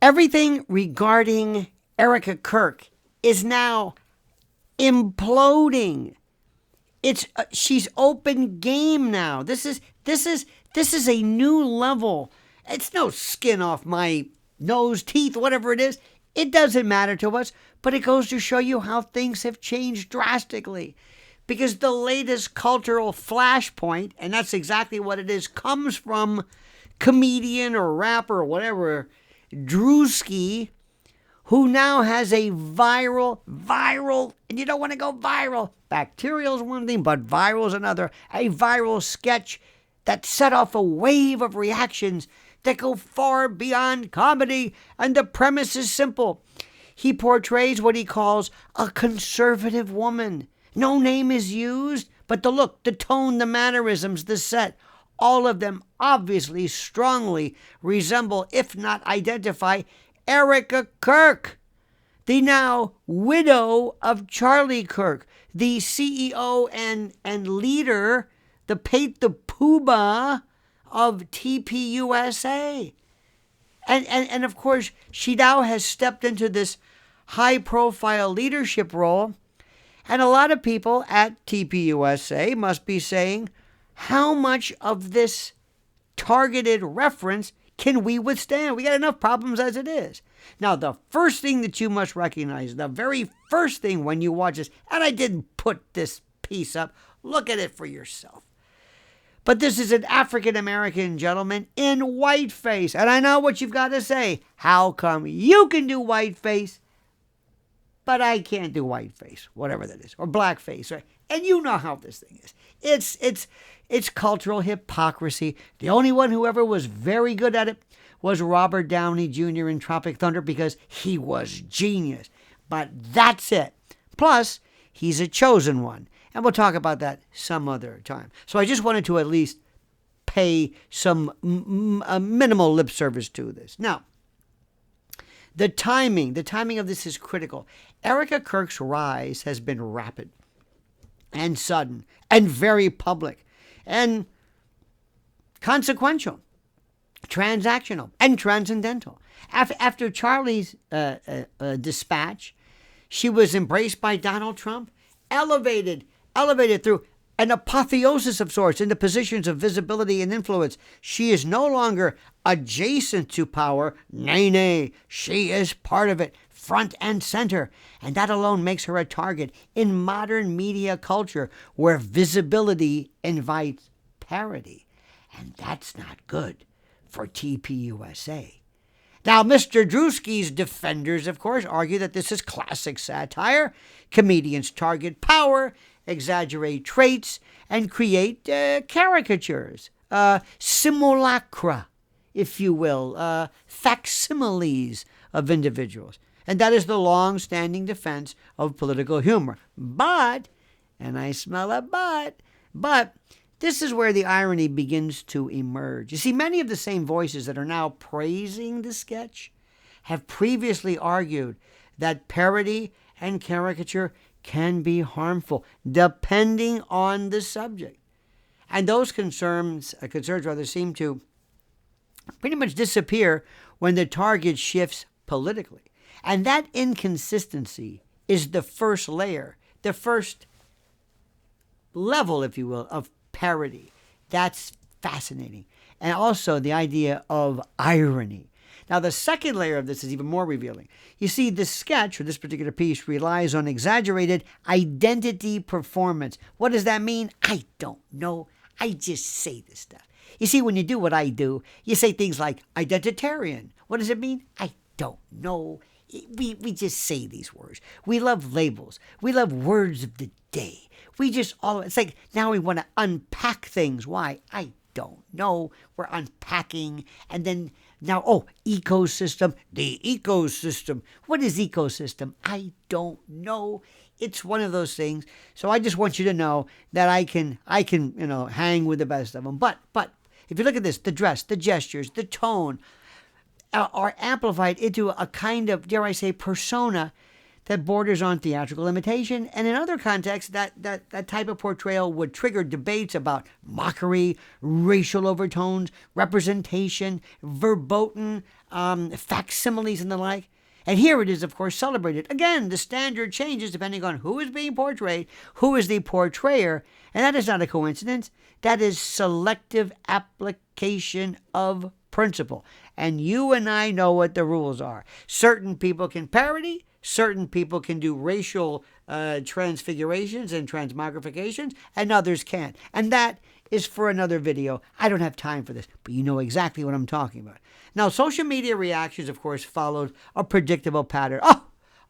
Everything regarding Erika Kirk is now imploding. She's open game now. This is a new level. It's no skin off my nose, teeth, whatever it is. It doesn't matter to us, but it goes to show you how things have changed drastically. Because the latest cultural flashpoint, and that's exactly what it is, comes from comedian or rapper or whatever, Druski, who now has a viral, and you don't want to go viral. Bacterial is one thing, but viral is another. A viral sketch that set off a wave of reactions that go far beyond comedy, and the premise is simple. He portrays what he calls a conservative woman. No name is used, but the look, the tone, the mannerisms, the set, all of them obviously strongly resemble, if not identify, Erika Kirk, the now widow of Charlie Kirk, the CEO and leader, the poobah of TPUSA. And of course, she now has stepped into this high-profile leadership role, and a lot of people at TPUSA must be saying, how much of this targeted reference can we withstand? We got enough problems as it is. Now, the first thing that you must recognize, the very first thing when you watch this, and I didn't put this piece up, look at it for yourself. But this is an African-American gentleman in whiteface. And I know what you've got to say. How come you can do whiteface, but I can't do whiteface, whatever that is, or blackface, right? And you know how this thing is. It's cultural hypocrisy. The only one who ever was very good at it was Robert Downey Jr. in Tropic Thunder because he was genius. But that's it. Plus, he's a chosen one. And we'll talk about that some other time. So I just wanted to at least pay some minimal lip service to this. Now, the timing of this is critical. Erika Kirk's rise has been rapid and sudden and very public and consequential, transactional, and transcendental. After Charlie's dispatch, she was embraced by Donald Trump, elevated through an apotheosis of sorts into positions of visibility and influence. She is no longer adjacent to power. Nay, she is part of it, front and center. And that alone makes her a target in modern media culture where visibility invites parody. And that's not good for TPUSA. Now, Mr. Druski's defenders, of course, argue that this is classic satire. Comedians target power, exaggerate traits, and create caricatures, simulacra, if you will, facsimiles of individuals. And that is the long-standing defense of political humor. But, and I smell a but this is where the irony begins to emerge. You see, many of the same voices that are now praising the sketch have previously argued that parody and caricature can be harmful, depending on the subject. And those concerns seem to pretty much disappear when the target shifts politically. And that inconsistency is the first layer, the first level, if you will, of parody. That's fascinating. And also the idea of irony. Now, the second layer of this is even more revealing. You see, this sketch, or this particular piece, relies on exaggerated identity performance. What does that mean? I don't know. I just say this stuff. You see, when you do what I do, you say things like identitarian. What does it mean? I don't know. We just say these words. We love labels. We love words of the day. It's like now we want to unpack things. Why? I don't know. We're unpacking. And then now, ecosystem, the ecosystem. What is ecosystem? I don't know. It's one of those things. So I just want you to know that I can, hang with the best of them. But if you look at this, the dress, the gestures, the tone are amplified into a kind of, dare I say, persona that borders on theatrical imitation. And in other contexts, that type of portrayal would trigger debates about mockery, racial overtones, representation, verboten facsimiles and the like. And here it is, of course, celebrated. Again, the standard changes depending on who is being portrayed, who is the portrayer, and that is not a coincidence. That is selective application of principle. And you and I know what the rules are. Certain people can parody, certain people can do racial transfigurations and transmogrifications, and others can't. And that is for another video. I don't have time for this, but you know exactly what I'm talking about. Now, social media reactions, of course, followed a predictable pattern.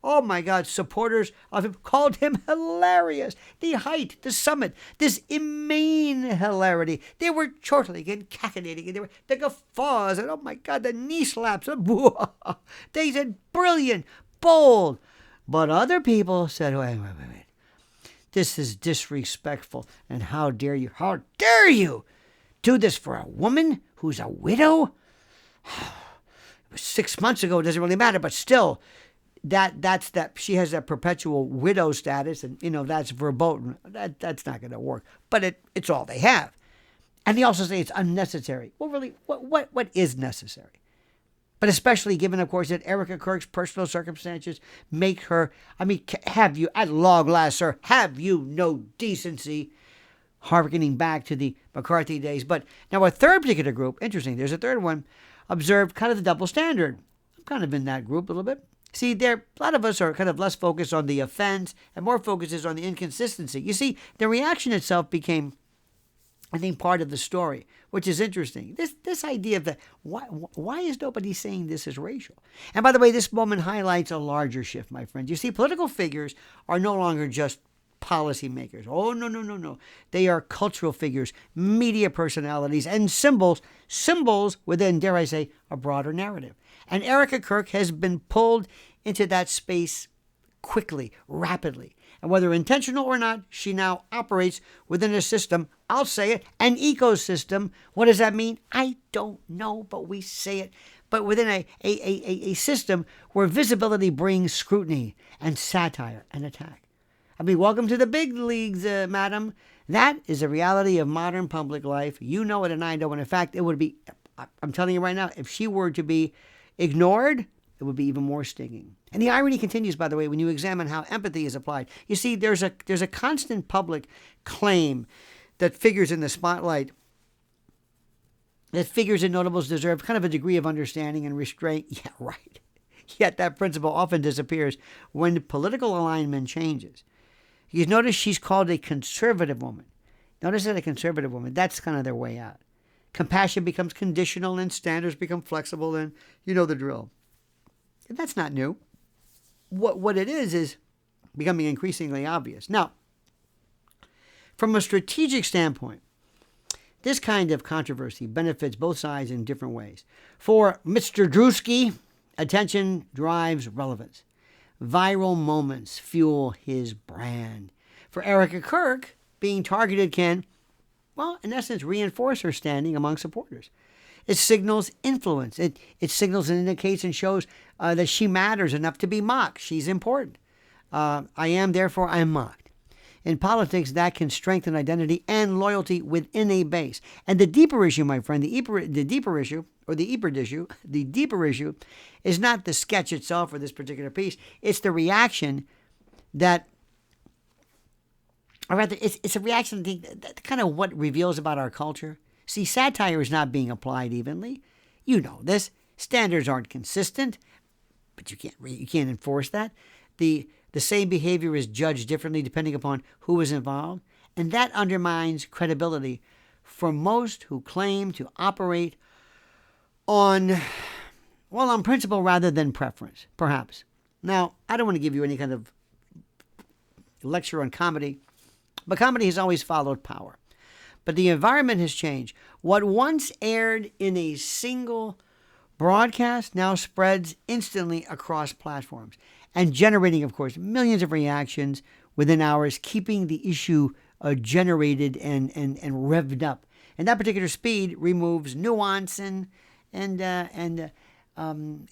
Oh my God, supporters of him called him hilarious. The height, the summit, this immense hilarity. They were chortling and cachinnating, and they were the guffaws, and oh my God, the knee slaps. They said brilliant, bold. But other people said, wait. This is disrespectful, and how dare you do this for a woman who's a widow? It was 6 months ago, it doesn't really matter, but still, that's she has that perpetual widow status, and that's verboten. That's not going to work. But it's all they have. And they also say it's unnecessary. Well, really, what is necessary? But especially given, of course, that Erika Kirk's personal circumstances make her, have you, at long last, sir, have you no decency? Harkening back to the McCarthy days. But now a third particular group, interesting, there's a third one, observed kind of the double standard. I'm kind of in that group a little bit. See, a lot of us are kind of less focused on the offense and more focuses on the inconsistency. You see, the reaction itself became, I think, part of the story, which is interesting. This idea of why is nobody saying this is racial? And by the way, this moment highlights a larger shift, my friends. You see, political figures are no longer just policymakers. Oh, no. They are cultural figures, media personalities, and symbols within, dare I say, a broader narrative. And Erika Kirk has been pulled into that space quickly, rapidly. And whether intentional or not, she now operates within a system, I'll say it, an ecosystem. What does that mean? I don't know, but we say it. But within a system where visibility brings scrutiny and satire and attack. Welcome to the big leagues, madam. That is a reality of modern public life. You know it and I know it. In fact, it would be, I'm telling you right now, if she were to be ignored, it would be even more stinging. And the irony continues, by the way, when you examine how empathy is applied. You see, there's a constant public claim that figures in the spotlight, that figures and notables deserve kind of a degree of understanding and restraint. Yeah, right. Yet that principle often disappears when political alignment changes. You notice she's called a conservative woman. Notice that a conservative woman, that's kind of their way out. Compassion becomes conditional and standards become flexible, and you know the drill. And that's not new. What it is becoming increasingly obvious. Now, from a strategic standpoint, this kind of controversy benefits both sides in different ways. For Mr. Druski, attention drives relevance. Viral moments fuel his brand. For Erika Kirk, being targeted can, well, in essence, reinforce her standing among supporters. It signals influence. It signals and indicates and shows that she matters enough to be mocked. She's important. I am, therefore, I am mocked. In politics, that can strengthen identity and loyalty within a base. And the deeper issue, my friend, the deeper issue is not the sketch itself or this particular piece. It's the reaction that, or rather, it's a reaction that kind of what reveals about our culture. See, satire is not being applied evenly. You know this. Standards aren't consistent, but you can't enforce that. The same behavior is judged differently depending upon who is involved, and that undermines credibility for most who claim to operate on principle rather than preference, perhaps. Now, I don't want to give you any kind of lecture on comedy, but comedy has always followed power. But the environment has changed. What once aired in a single broadcast now spreads instantly across platforms and generating, of course, millions of reactions within hours, keeping the issue generated and revved up. And that particular speed removes nuance and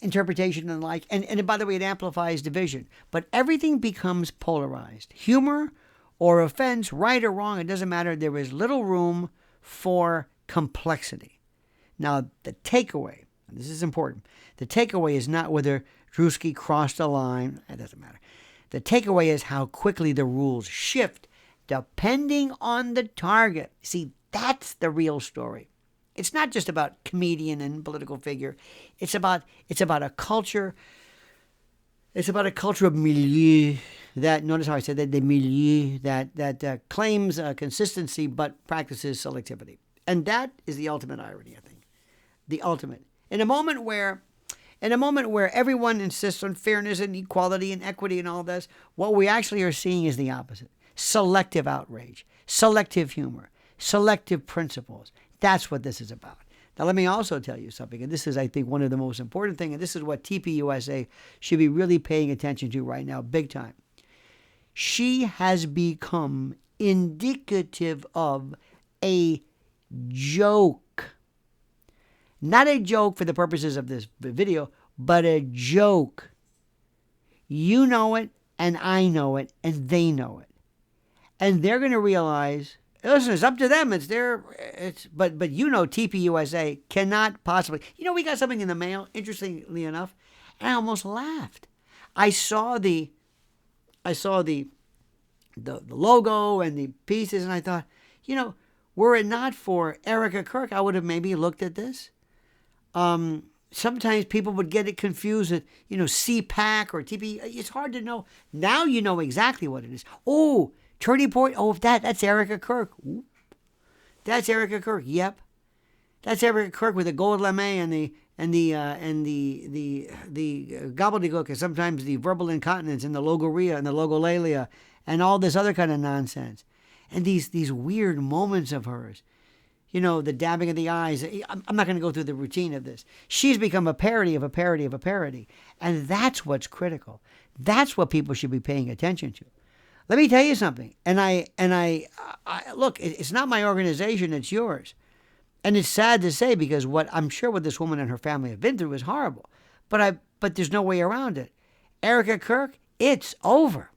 interpretation and the like. And by the way, it amplifies division. But everything becomes polarized. Humor or offense, right or wrong, it doesn't matter. There is little room for complexity. Now, the takeaway, this is important. The takeaway is not whether Druski crossed a line. It doesn't matter. The takeaway is how quickly the rules shift depending on the target. See, that's the real story. It's not just about comedian and political figure. It's about a culture. It's about a culture of milieu that, notice how I said that, the milieu that claims consistency but practices selectivity. And that is the ultimate irony, I think. The ultimate. In a moment where everyone insists on fairness and equality and equity and all this, what we actually are seeing is the opposite. Selective outrage, selective humor, selective principles. That's what this is about. Now, let me also tell you something, and this is, I think, one of the most important things, and this is what TPUSA should be really paying attention to right now, big time. She has become indicative of a joke. Not a joke for the purposes of this video, but a joke. You know it, and I know it, and they know it. And they're going to realize, listen, it's up to them. But TPUSA cannot possibly. We got something in the mail, interestingly enough, and I almost laughed. I saw the logo and the pieces, and I thought, were it not for Erika Kirk, I would have maybe looked at this. Sometimes people would get it confused at, CPAC or TP. It's hard to know. Now you know exactly what it is. Oh, turning point. Oh, that's Erika Kirk. Ooh. That's Erika Kirk. Yep. That's Erika Kirk with the gold lame and the gobbledygook, and sometimes the verbal incontinence and the logorrhea and the logolalia and all this other kind of nonsense. And these weird moments of hers. The dabbing of the eyes. I'm not going to go through the routine of this. She's become a parody of a parody of a parody. And that's what's critical. That's what people should be paying attention to. Let me tell you something. And I look, it's not my organization, it's yours. And it's sad to say, because what this woman and her family have been through is horrible. But there's no way around it. Erika Kirk, it's over.